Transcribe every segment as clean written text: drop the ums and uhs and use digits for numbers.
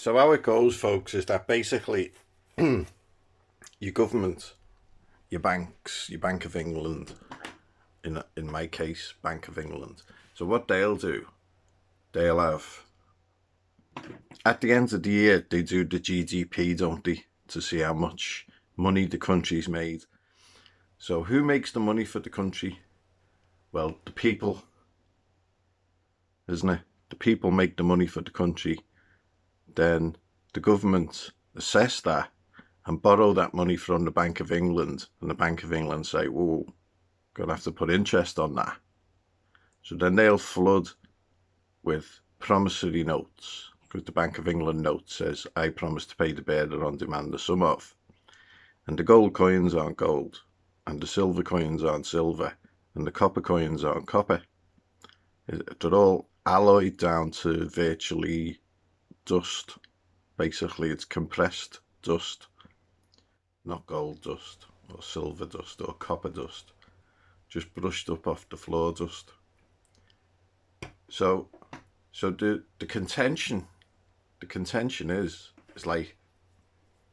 So how it goes, folks, is that basically your government, your banks, your Bank of England, in my case, Bank of England. So what they'll do, they'll have, at the end of the year, they do the GDP, don't they, to see how much money the country's made. So who makes the money for the country? Well, the people, isn't it? The people make the money for the country. Then the government assess that and borrow that money from the Bank of England, and the Bank of England say, "Whoa, gonna have to put interest on that." So then they'll flood with promissory notes, because the Bank of England note says, "I promise to pay the bearer on demand the sum of," and the gold coins aren't gold, and the silver coins aren't silver, and the copper coins aren't copper. They're all alloyed down to virtually dust. Basically, it's compressed dust, not gold dust or silver dust or copper dust, just brushed up off the floor dust. So the contention is like,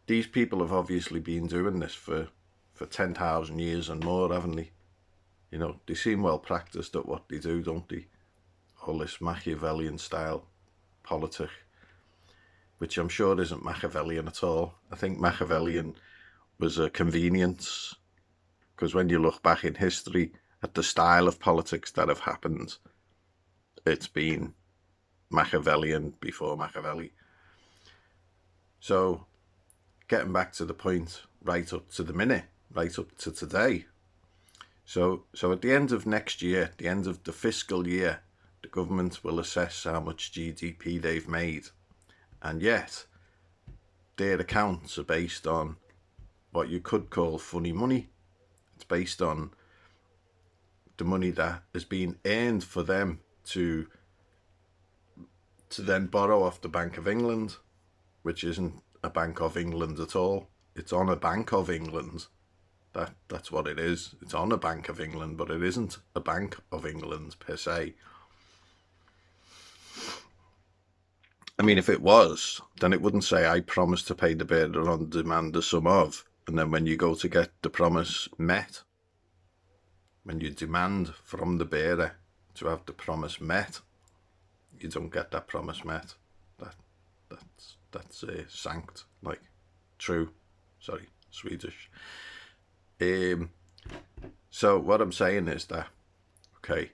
these people have obviously been doing this for 10,000 years and more, haven't they? You know, they seem well practiced at what they do, don't they? All this Machiavellian style politic, which I'm sure isn't Machiavellian at all. I think Machiavellian was a convenience, because when you look back in history at the style of politics that have happened, it's been Machiavellian before Machiavelli. So getting back to the point, right up to the minute, right up to today. So at the end of next year, the end of the fiscal year, the government will assess how much GDP they've made. And yet, their accounts are based on what you could call funny money. It's based on the money that has been earned for them to then borrow off the Bank of England, which isn't a Bank of England at all. It's on a Bank of England. That's what it is. It's on a Bank of England, but it isn't a Bank of England per se. I mean, if it was, then it wouldn't say, "I promise to pay the bearer on demand the sum of," and then when you go to get the promise met, when you demand from the bearer to have the promise met, you don't get that promise met. That's sanct, like true. Sorry, Swedish. So what I'm saying is that, okay,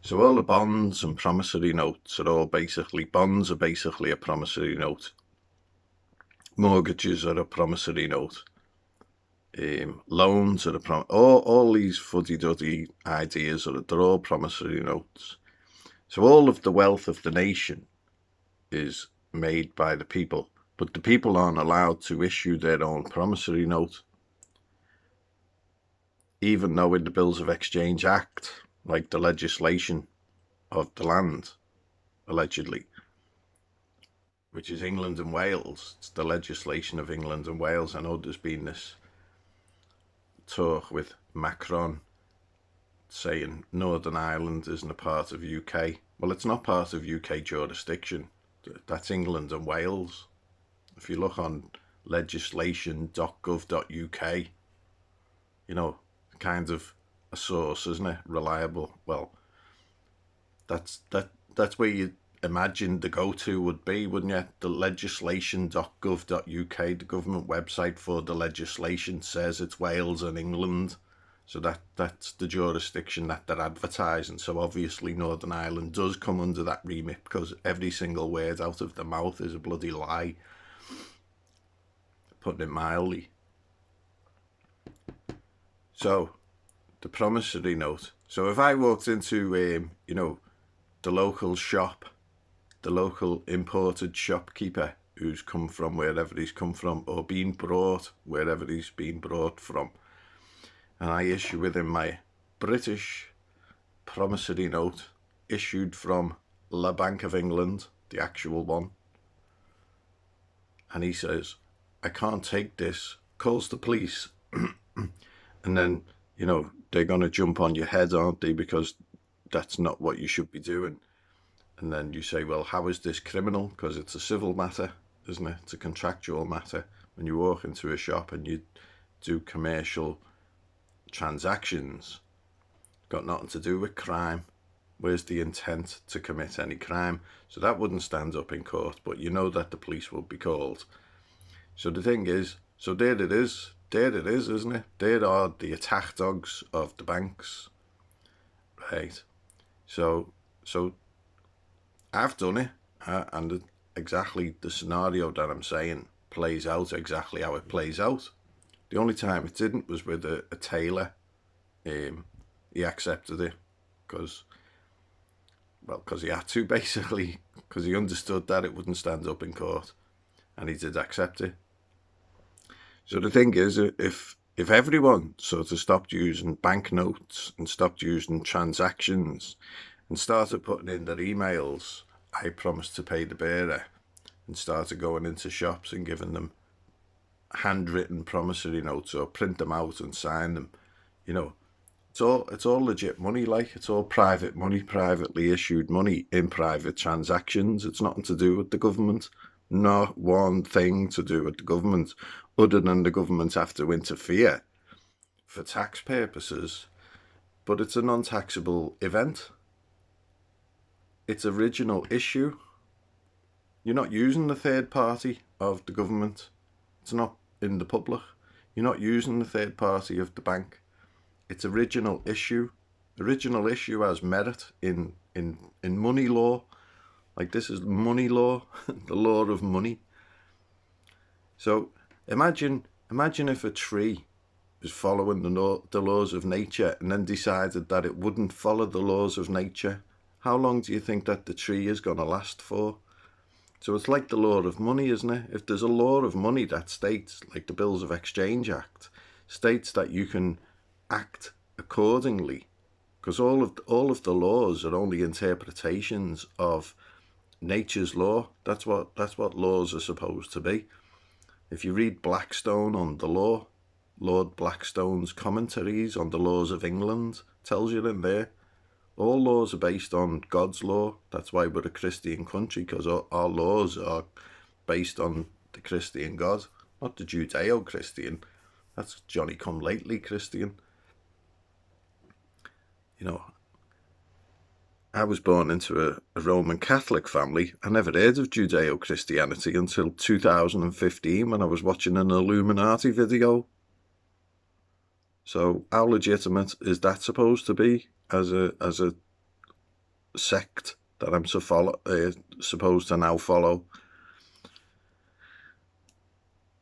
so all the bonds and promissory notes are all basically, bonds are basically a promissory note. Mortgages are a promissory note. Loans are all these fuddy-duddy ideas they're all promissory notes. So all of the wealth of the nation is made by the people, but the people aren't allowed to issue their own promissory note, even though in the Bills of Exchange Act, like the legislation of the land, allegedly, which is England and Wales. It's the legislation of England and Wales. I know there's been this talk with Macron saying Northern Ireland isn't a part of UK. Well, it's not part of UK jurisdiction. That's England and Wales. If you look on legislation.gov.uk, you know, kind of a source, isn't it? Reliable. Well, that's where you imagine the go-to would be, wouldn't you? The legislation.gov.uk, the government website for the legislation, says it's Wales and England. So that's the jurisdiction that they're advertising. So obviously Northern Ireland does come under that remit, because every single word out of their mouth is a bloody lie, putting it mildly. So the promissory note. So if I walked into, the local shop, the local imported shopkeeper who's come from wherever he's come from, or been brought wherever he's been brought from, and I issue with him my British promissory note issued from La Bank of England, the actual one, and he says, "I can't take this," calls the police, and then, they're going to jump on your head, aren't they, because that's not what you should be doing. And then you say, "Well, how is this criminal? Because it's a civil matter." isn't it? It's a contractual matter. When you walk into a shop and you do commercial transactions, got nothing to do with crime. Where's the intent to commit any crime? So that wouldn't stand up in court, but you know that the police will be called. So the thing is, so there it is, isn't it? There are the attack dogs of the banks, right? So I've done it, and exactly the scenario that I'm saying plays out exactly how it plays out. The only time it didn't was with a tailor. He accepted it because he had to, basically, because he understood that it wouldn't stand up in court, and he did accept it. So the thing is, if everyone sort of stopped using banknotes and stopped using transactions and started putting in their emails, I promise to pay the bearer, and started going into shops and giving them handwritten promissory notes or print them out and sign them, you know, it's all legit money, like it's all private money, privately issued money in private transactions. It's nothing to do with the government. Not one thing to do with the government, other than the government have to interfere for tax purposes. But it's a non-taxable event. It's original issue. You're not using the third party of the government. It's not in the public. You're not using the third party of the bank. It's original issue. Original issue has merit in money law. Like, this is money law, the law of money. So imagine if a tree was following the laws of nature and then decided that it wouldn't follow the laws of nature. How long do you think that the tree is going to last for? So it's like the law of money, isn't it? If there's a law of money that states, like the Bills of Exchange Act, states that you can act accordingly, because all of the laws are only interpretations of nature's law. That's what laws are supposed to be. If you read Blackstone on the law, Lord Blackstone's commentaries on the laws of England, tells you in there, all laws are based on God's law. That's why we're a Christian country, because our laws are based on the Christian God, not the Judeo-Christian. That's Johnny-come-lately Christian. You know, I was born into a Roman Catholic family. I never heard of Judeo-Christianity until 2015 when I was watching an Illuminati video. So how legitimate is that supposed to be as a sect that I'm supposed to now follow?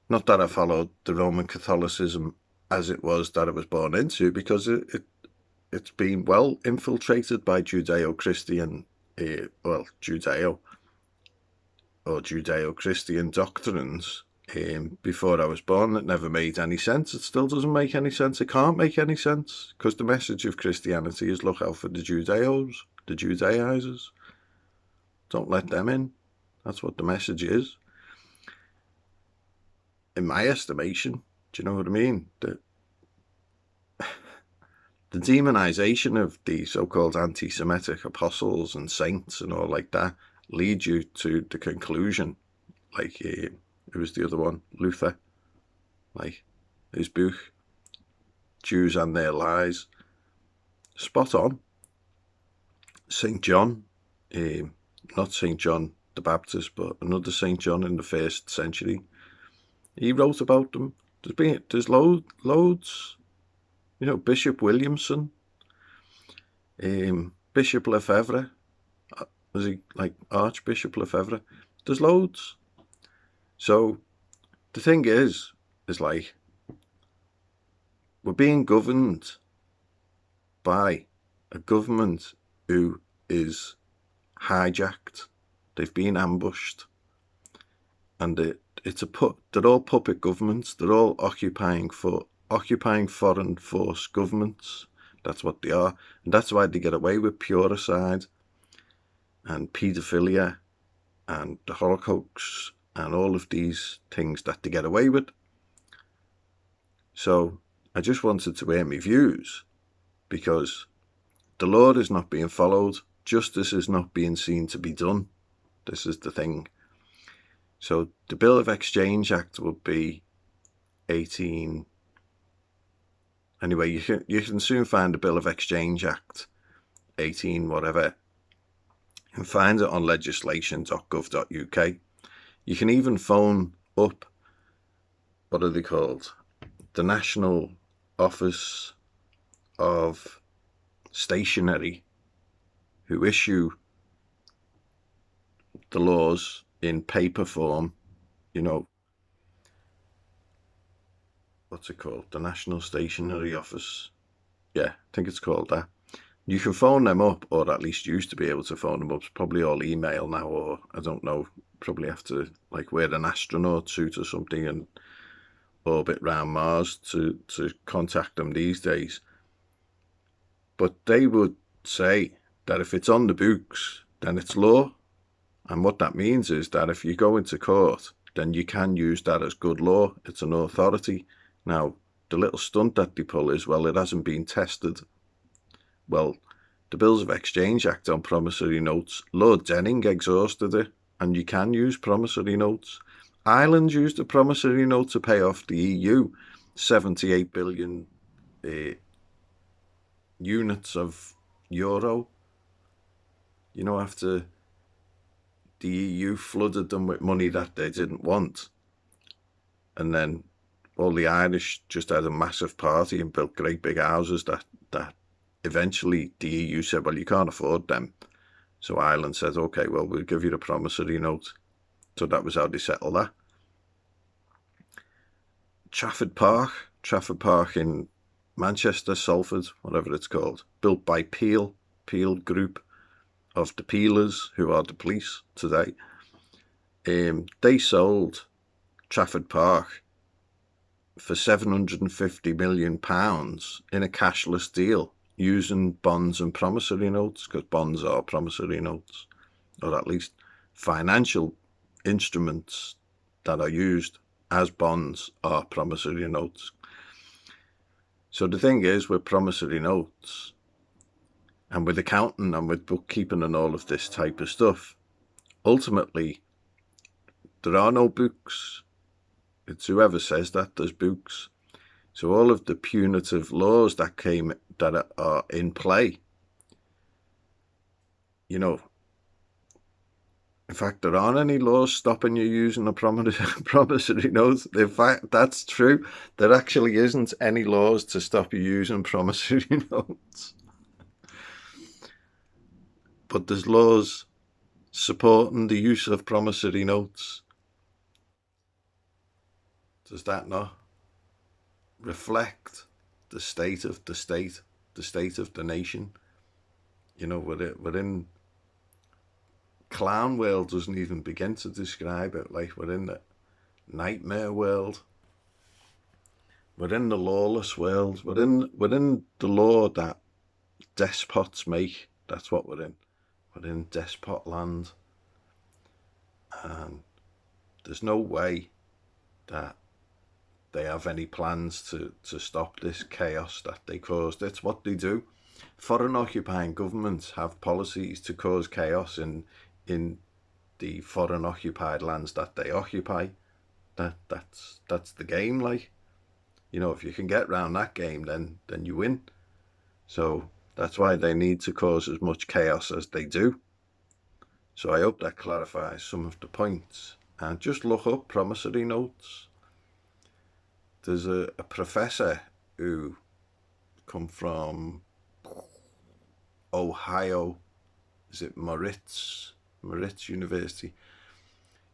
Not that I followed the Roman Catholicism as it was that I was born into, because it's been well infiltrated by Judeo-Christian, Judeo or Judeo-Christian doctrines. Before I was born, it never made any sense. It still doesn't make any sense. It can't make any sense, because the message of Christianity is look out for the Judaizers. Don't let them in. That's what the message is. In my estimation, do you know what I mean? The demonization of the so-called anti-Semitic apostles and saints and all like that leads you to the conclusion, like, who was the other one? Luther, like his book, Jews and Their Lies. Spot on. St. John, not St. John the Baptist, but another St. John in the 1st century. He wrote about them. There's loads. You know, Bishop Williamson, Bishop Lefebvre, was he like Archbishop Lefebvre? There's loads. So the thing is like, we're being governed by a government who is hijacked. They've been ambushed, and they're all puppet governments. They're all occupying foreign force governments. That's what they are, and that's why they get away with puricide and paedophilia and the Holocaust and all of these things that they get away with. So I just wanted to air my views, because the law is not being followed. Justice is not being seen to be done. This is the thing. So the Bill of Exchange Act would be 18. Anyway, you can soon find the Bill of Exchange Act 18 whatever. You can find it on legislation.gov.uk. You can even phone up, what are they called? The National Office of Stationery, who issue the laws in paper form, you know, what's it called? The National Stationery Office. Yeah, I think it's called that. You can phone them up, or at least used to be able to phone them up. It's probably all email now, or I don't know, probably have to like wear an astronaut suit or something and orbit round Mars to contact them these days. But they would say that if it's on the books, then it's law. And what that means is that if you go into court, then you can use that as good law. It's an authority. Now, the little stunt that they pull is, well, it hasn't been tested. Well, the Bills of Exchange Act on promissory notes, Lord Denning exhausted it, and you can use promissory notes. Ireland used a promissory note to pay off the EU 78 billion units of euro. You know, after the EU flooded them with money that they didn't want. And then all the Irish just had a massive party and built great big houses that eventually the EU said, well, you can't afford them. So Ireland said, okay, well, we'll give you the promissory note. So that was how they settled that. Trafford Park in Manchester, Salford, whatever it's called, built by Peel Group of the Peelers, who are the police today. They sold Trafford Park for £750 million in a cashless deal using bonds and promissory notes, because bonds are promissory notes, or at least financial instruments that are used as bonds are promissory notes. So the thing is, with promissory notes and with accounting and with bookkeeping and all of this type of stuff, ultimately there are no books. It's whoever says that there's books. So all of the punitive laws that are in play, you know, in fact, there aren't any laws stopping you using a promissory note. In fact, that's true. There actually isn't any laws to stop you using promissory notes. But there's laws supporting the use of promissory notes. Does that not reflect the state of the state, the state of the nation? You know, we're in clown world doesn't even begin to describe it. Like, we're in the nightmare world. We're in the lawless world. We're in the law that despots make. That's what we're in. We're in despot land. And there's no way that they have any plans to stop this chaos that they caused. It's what they do. Foreign occupying governments have policies to cause chaos in the foreign occupied lands that they occupy. That's the game. Like, you know, if you can get around that game, then you win. So that's why they need to cause as much chaos as they do. So I hope that clarifies some of the points. And just look up promissory notes. There's a professor who come from Ohio. Is it Moritz University?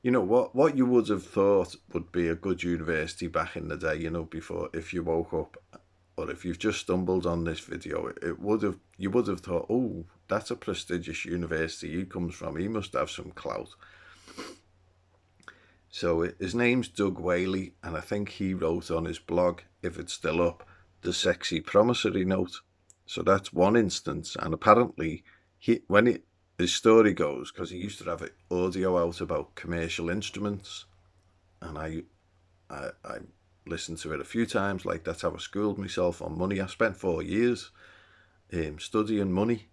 You know, what you would have thought would be a good university back in the day, you know, before, if you woke up, or if you've just stumbled on this video, you would have thought, oh, that's a prestigious university he comes from. He must have some clout. So his name's Doug Whaley, and I think he wrote on his blog, if it's still up, the sexy promissory note. So that's one instance. And apparently, his story goes, because he used to have audio out about commercial instruments, and I listened to it a few times. Like, that's how I schooled myself on money. I spent 4 years studying money.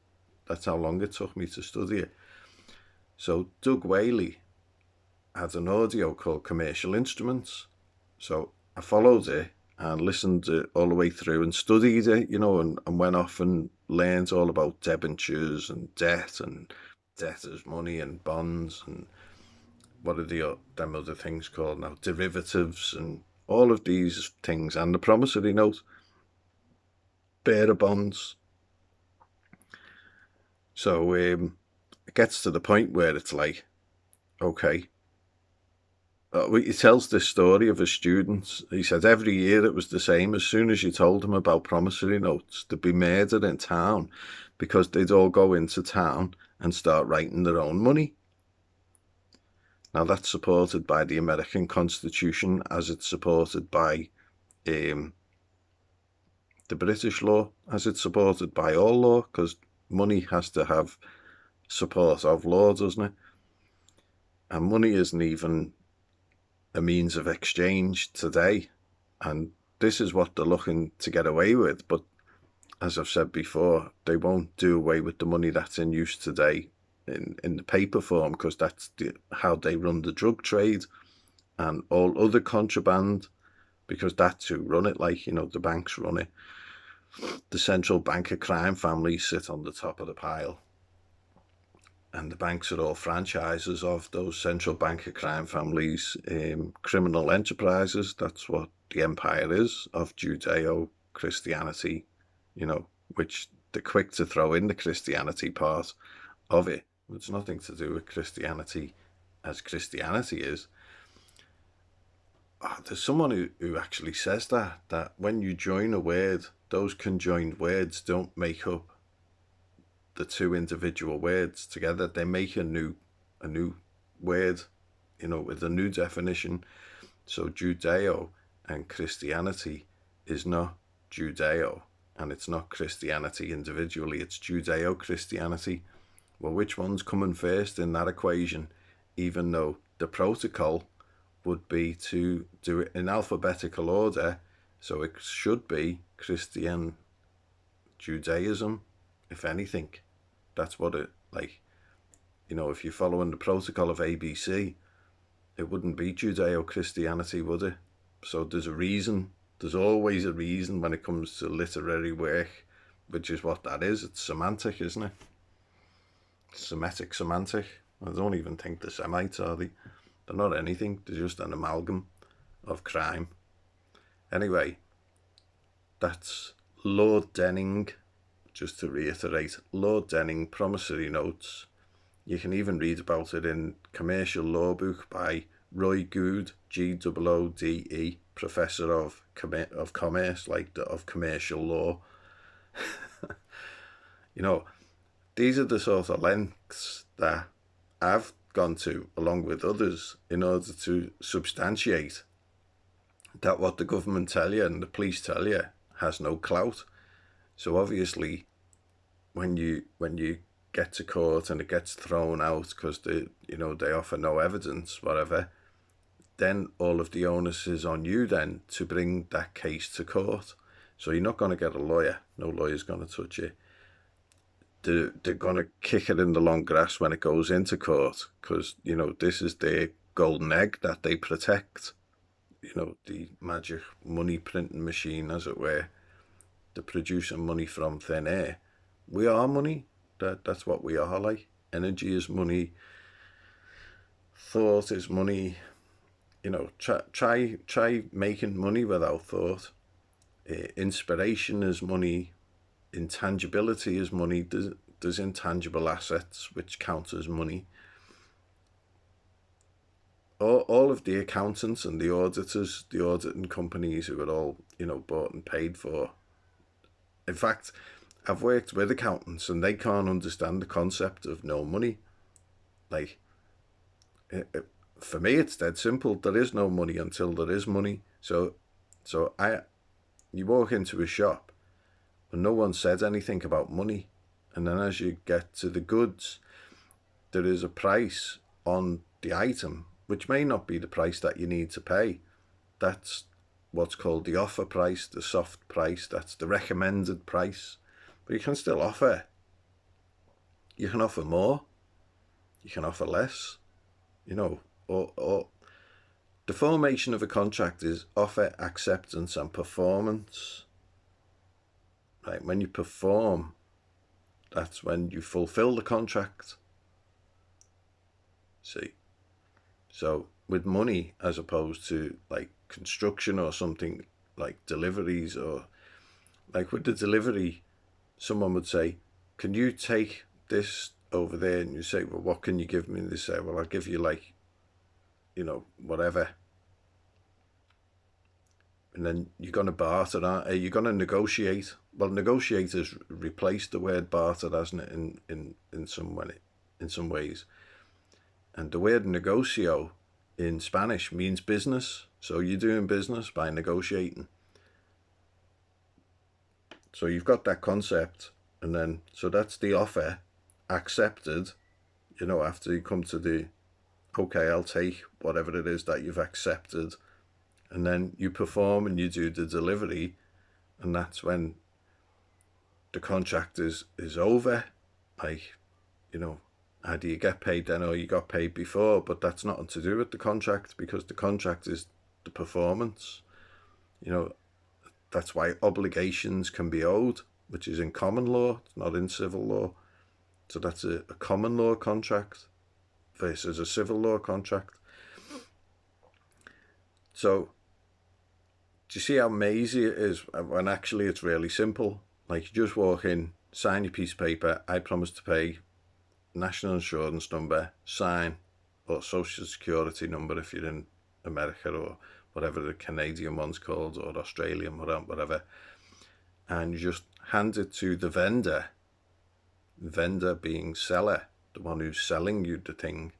That's how long it took me to study it. So Doug Whaley had an audio called Commercial Instruments. So I followed it and listened to it all the way through and studied it, and went off and learned all about debentures and debt and debtors' money and bonds and what are them other things called now, derivatives and all of these things, and the promissory note, bearer bonds. So it gets to the point where it's like, okay, he tells this story of his students. He said every year it was the same. As soon as you told them about promissory notes, there'd be murder in town because they'd all go into town and start writing their own money. Now that's supported by the American Constitution as it's supported by the British law, as it's supported by all law, because money has to have support of law, doesn't it? And money isn't even a means of exchange today, and this is what they're looking to get away with. But as I've said before, they won't do away with the money that's in use today in the paper form, because that's how they run the drug trade and all other contraband, because that's who run it. Like, the banks run it. The central banker crime families sit on the top of the pile, and the banks are all franchises of those central banker crime families, criminal enterprises. That's what the empire is of Judeo-Christianity, which they're quick to throw in the Christianity part of it. It's nothing to do with Christianity as Christianity is. There's someone who actually says that when you join a word, those conjoined words don't make up the two individual words together. They make a new word, with a new definition. So Judeo and Christianity is not Judeo, and it's not Christianity individually. It's Judeo-Christianity. Well, which one's coming first in that equation? Even though the protocol would be to do it in alphabetical order, so it should be Christian Judaism, if anything. That's what it, like, if you're following the protocol of ABC, it wouldn't be Judeo-Christianity, would it? So there's a reason. There's always a reason when it comes to literary work, which is what that is. It's semantic, isn't it? Semitic semantic. I don't even think they're Semites, are they? They're not anything. They're just an amalgam of crime. Anyway, that's Lord Denning. Just to reiterate, Lord Denning, promissory notes. You can even read about it in Commercial Law Book by Roy Goode, Goode, Professor of Commerce, of commercial law. These are the sort of lengths that I've gone to, along with others, in order to substantiate that what the government tell you and the police tell you has no clout. So obviously, when you get to court and it gets thrown out because they offer no evidence, whatever, then all of the onus is on you then to bring that case to court. So you're not going to get a lawyer. No lawyer's going to touch it. They're going to kick it in the long grass when it goes into court, because this is their golden egg that they protect. The magic money printing machine, as it were. They're producing money from thin air. We are money. That's what we are like. Energy is money. Thought is money. Try making money without thought. Inspiration is money. Intangibility is money. There's intangible assets which count as money. All of the accountants and the auditors, the auditing companies who are all bought and paid for. In fact, I've worked with accountants and they can't understand the concept of no money. Like, for me, it's dead simple. There is no money until there is money. So you walk into a shop and no one said anything about money. And then as you get to the goods, there is a price on the item, which may not be the price that you need to pay. That's what's called the offer price, the soft price. That's the recommended price. But you can still offer. You can offer more. You can offer less. or the formation of a contract is offer, acceptance, and performance. Right? When you perform, that's when you fulfill the contract. See? So with money, as opposed to like construction or something like deliveries, or like with the delivery, someone would say, can you take this over there? And you say, well, what can you give me? And they say, well, I'll give you like, whatever. And then you're going to barter, aren't you? You're going to negotiate. Well, negotiate has replaced the word barter, hasn't it, in some ways. And the word negocio in Spanish means business. So you're doing business by negotiating. So you've got that concept, and then, so that's the offer, accepted, after you come to the, okay, I'll take whatever it is that you've accepted, and then you perform and you do the delivery, and that's when the contract is over. Like, how do you get paid then? Or you got paid before, but that's nothing to do with the contract, because the contract is the performance. That's why obligations can be owed, which is in common law, it's not in civil law. So that's a common law contract versus a civil law contract. So do you see how mazy it is when actually it's really simple? Like, you just walk in, sign your piece of paper, I promise to pay, national insurance number, sign, or social security number if you're in America, or whatever the Canadian one's called, or Australian, whatever. And you just hand it to the vendor being seller, the one who's selling you the thing,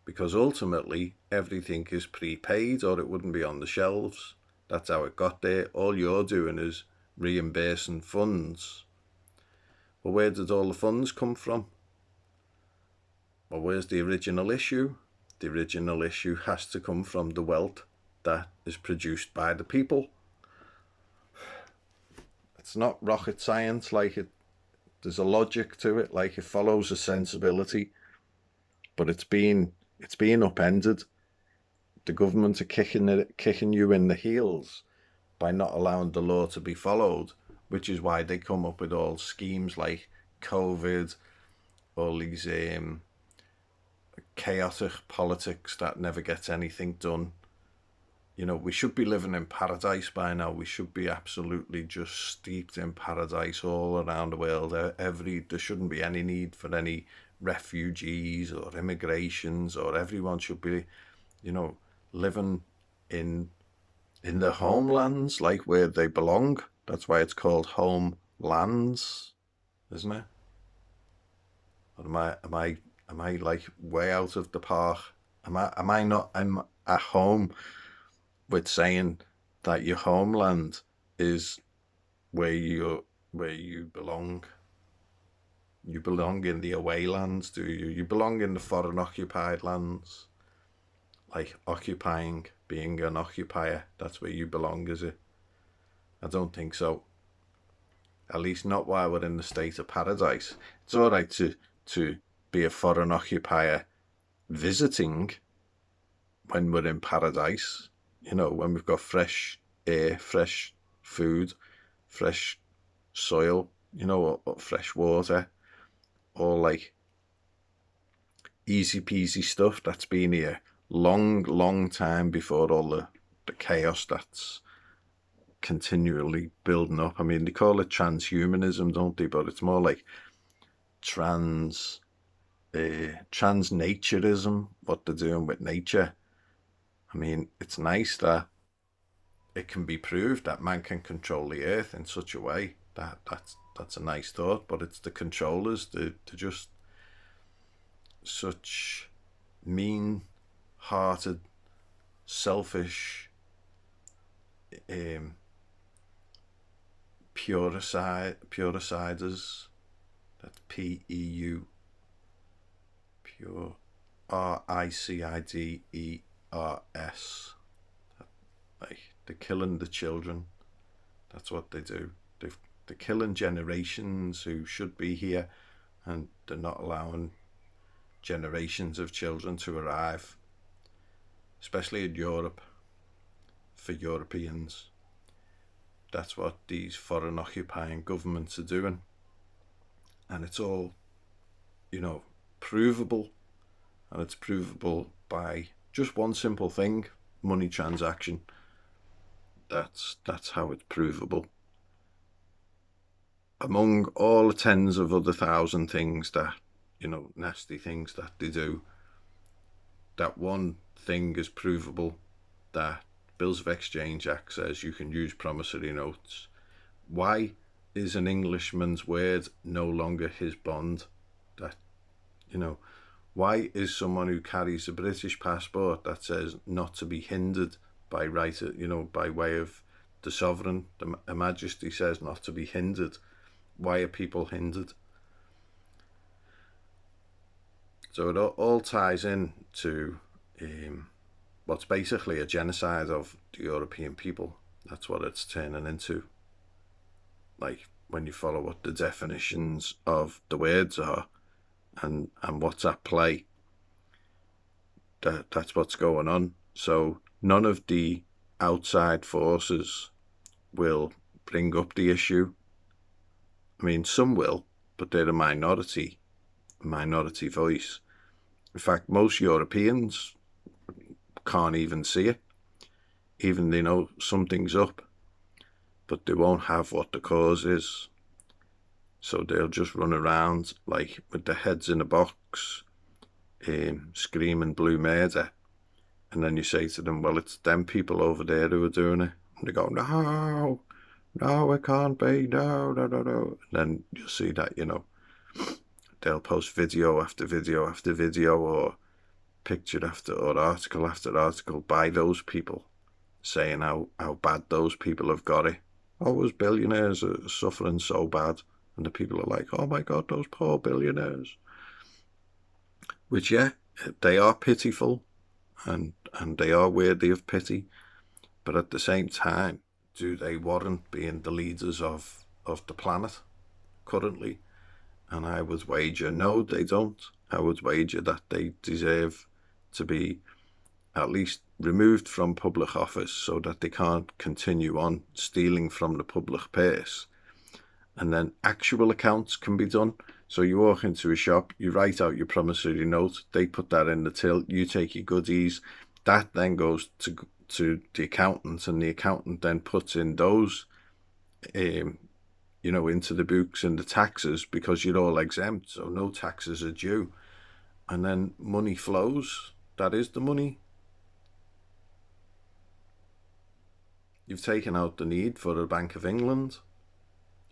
because ultimately everything is prepaid, or it wouldn't be on the shelves. That's how it got there. All you're doing is reimbursing funds. Well, where did all the funds come from? Well, where's the original issue? The original issue has to come from the wealth that is produced by the people. It's not rocket science. There's a logic to it. Like, it follows a sensibility, but it's being upended. The government are kicking you in the heels by not allowing the law to be followed, which is why they come up with all schemes like COVID, all these chaotic politics that never gets anything done. We should be living in paradise by now. We should be absolutely just steeped in paradise all around the world. There shouldn't be any need for any refugees or immigrations, or everyone should be, living in their homelands, like where they belong. That's why it's called homelands, isn't it? Or am I like way out of the park? Am I not? I'm at home with saying that your homeland is where you belong. You belong in the away lands, do you? You belong in the foreign occupied lands. Like occupying, being an occupier, that's where you belong, is it? I don't think so. At least not while we're in the state of paradise. It's all right to be a foreign occupier visiting when we're in paradise, when we've got fresh air, fresh food, fresh soil, or fresh water, or like easy peasy stuff that's been here long time before all the chaos that's continually building up. I mean, they call it transhumanism, don't they? But it's more like transnaturism, what they're doing with nature. I mean, it's nice that it can be proved that man can control the earth in such a way that's a nice thought, but it's the controllers, they're just such mean-hearted, selfish, puriciders. That's PEU, pure, RICIDERS. Like, they're killing the children. That's what they do. They're killing generations who should be here, and they're not allowing generations of children to arrive. especially in Europe, for Europeans. That's what these foreign occupying governments are doing. And it's all, provable. And it's provable by just one simple thing: money transaction. That's how it's provable. Among all the tens of other thousand things that, nasty things that they do, that one thing is provable, that Bills of Exchange Act says you can use promissory notes. Why is an Englishman's word no longer his bond? That, why is someone who carries a British passport that says not to be hindered by by way of the sovereign, the Majesty says not to be hindered? Why are people hindered? So it all ties in to what's basically a genocide of the European people. That's what it's turning into. Like, when you follow what the definitions of the words are and what's at play, that's what's going on. So none of the outside forces will bring up the issue. I mean, some will, but they're a minority voice. In fact, most Europeans can't even see it. Even they know something's up, but they won't have what the cause is. So they'll just run around like with their heads in a box, screaming blue murder. And then you say to them, well, it's them people over there who are doing it. And they go, no, it can't be, no. And then you'll see that, they'll post video after video after video, or picture or article after article by those people saying how bad those people have got it. Oh, those billionaires are suffering so bad. And the people are like, oh my God, those poor billionaires. Which, yeah, they are pitiful and they are worthy of pity. But at the same time, do they warrant being the leaders of the planet currently? And I would wager, no, they don't. I would wager that they deserve to be at least removed from public office so that they can't continue on stealing from the public purse. And then actual accounts can be done. So you walk into a shop, you write out your promissory note, they put that in the till, you take your goodies, that then goes to the accountant, and the accountant then puts in those into the books and the taxes, because you're all exempt, so no taxes are due. And then money flows. That is the money. You've taken out the need for a Bank of England,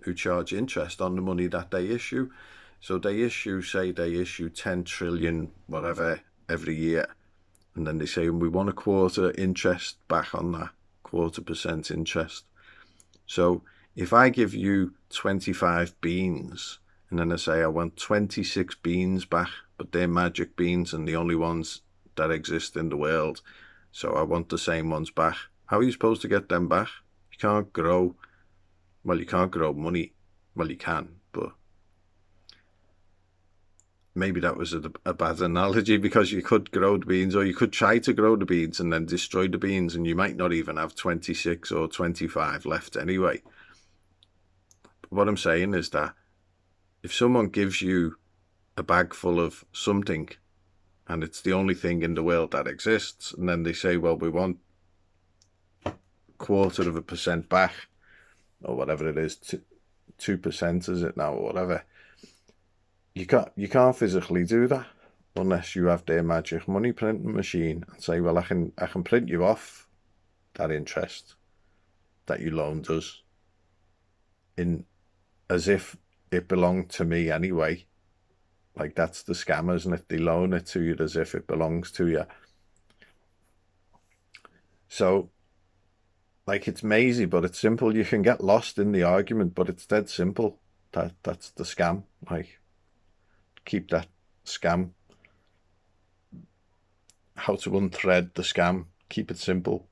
who charge interest on the money that they issue. So they issue 10 trillion, whatever, every year. And then they say, we want a quarter interest back on that, 0.25% interest. So if I give you 25 beans, and then I say I want 26 beans back, but they're magic beans and the only ones that exist in the world, so I want the same ones back. How are you supposed to get them back? You can't grow. Well, you can't grow money. Well, you can, but maybe that was a bad analogy, because you could grow the beans, or you could try to grow the beans and then destroy the beans, and you might not even have 26 or 25 left anyway. But what I'm saying is that if someone gives you a bag full of something and it's the only thing in the world that exists, and then they say, well, we want 0.25% back, or whatever it is, 2% is it now, or whatever. You can't physically do that unless you have their magic money printing machine and say, well, I can print you off that interest that you loaned us in as if it belonged to me anyway. Like, that's the scam, isn't it? They loan it to you as if it belongs to you. So, like, it's mazy, but it's simple. You can get lost in the argument, but it's dead simple. That's the scam. Like, keep that scam. How to unthread the scam. Keep it simple.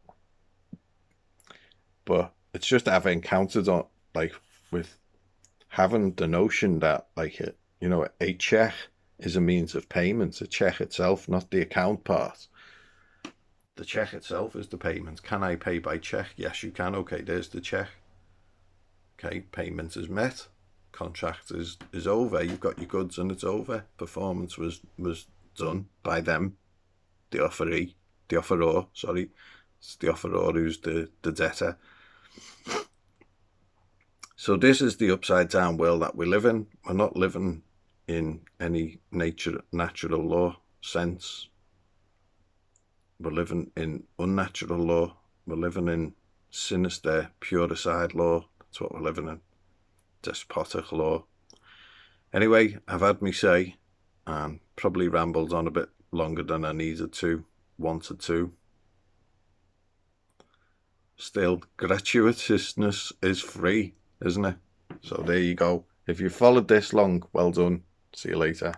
But it's just I've encountered on, like, with having the notion that, like, a check is a means of payment. A check itself, not the account part. The check itself is the payment. Can I pay by check? Yes, you can. Okay, there's the check. Okay, payment is met. Contract is over. You've got your goods and it's over. Performance was done by them, the offeror, sorry. It's the offeror who's the debtor. So this is the upside down world that we live in. We're not living in any natural law sense. We're living in unnatural law. We're living in sinister, puricide law. That's what we're living in. Despotic law. Anyway, I've had me say, and probably rambled on a bit longer than I wanted to. Still, gratuitousness is free, isn't it? So there you go. If you followed this long, well done. See you later.